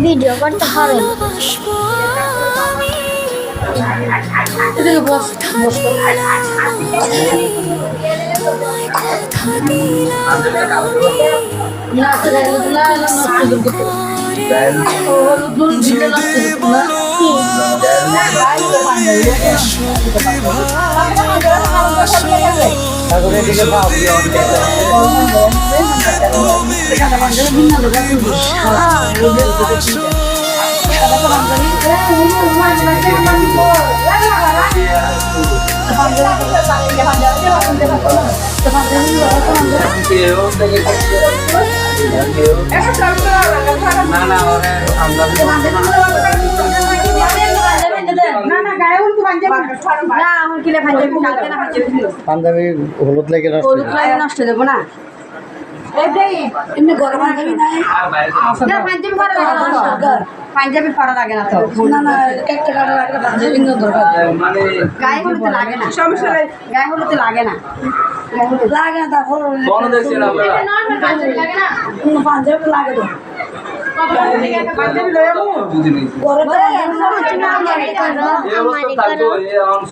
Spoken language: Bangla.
ভিডিও করতে হবে পাঞ্জাবি হলুদ লেগে নষ্ট দেবো না পাঞ্জাবি পরা লাগে না তো গায়ে হলুদ লাগে না সমস্যা গায়ে হলুদ লাগে না লাগে না তারপর পাঞ্জাবি লাগে তো পাঞ্জাবি